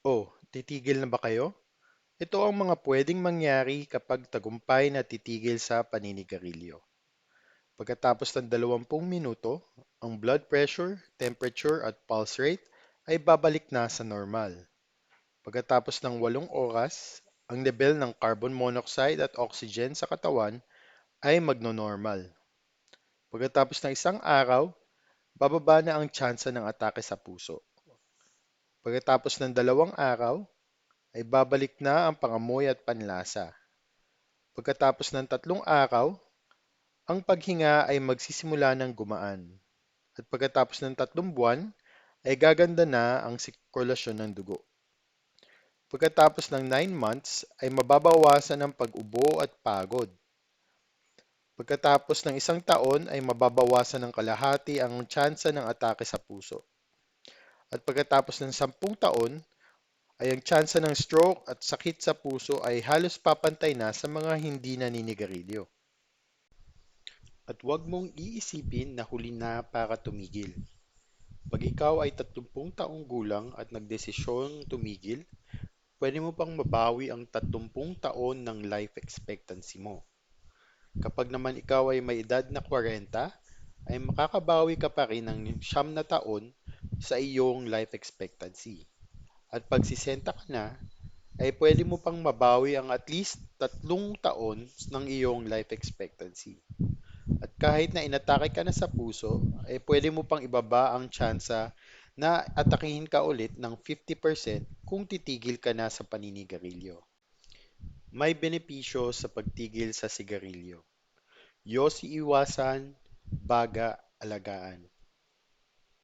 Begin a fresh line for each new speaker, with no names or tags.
Oh, titigil na ba kayo? Ito ang mga pwedeng mangyari kapag tagumpay na titigil sa paninigarilyo. Pagkatapos ng 20 minuto, ang blood pressure, temperature at pulse rate ay babalik na sa normal. Pagkatapos ng 8 oras, ang level ng carbon monoxide at oxygen sa katawan ay magno-normal. Pagkatapos ng 1 araw, bababa na ang tsansa ng atake sa puso. Pagkatapos ng 2 araw, ay babalik na ang pangamoy at panlasa. Pagkatapos ng 3 araw, ang paghinga ay magsisimula ng gumaan. At pagkatapos ng 3 buwan, ay gaganda na ang sirkulasyon ng dugo. Pagkatapos ng 9 months, ay mababawasan ang pag-ubo at pagod. Pagkatapos ng 1 taon, ay mababawasan ng kalahati ang tsansa ng atake sa puso. At pagkatapos ng 10 taon, ay ang tsansa ng stroke at sakit sa puso ay halos papantay na sa mga hindi naninigarilyo. At huwag mong iisipin na huli na para tumigil. Pag ikaw ay 30 taong gulang at nagdesisyong tumigil, pwede mo pang mabawi ang 30 taon ng life expectancy mo. Kapag naman ikaw ay may edad na 40, ay makakabawi ka pa rin ng 9 taon sa iyong life expectancy. At pag 60 ka na, ay pwede mo pang mabawi ang at least 3 taon ng iyong life expectancy. At kahit na inatake ka na sa puso, ay pwede mo pang ibaba ang tsansa na atakihin ka ulit ng 50% kung titigil ka na sa paninigarilyo. May benepisyo sa pagtigil sa sigarilyo. Yosi iwasan, baga alagaan.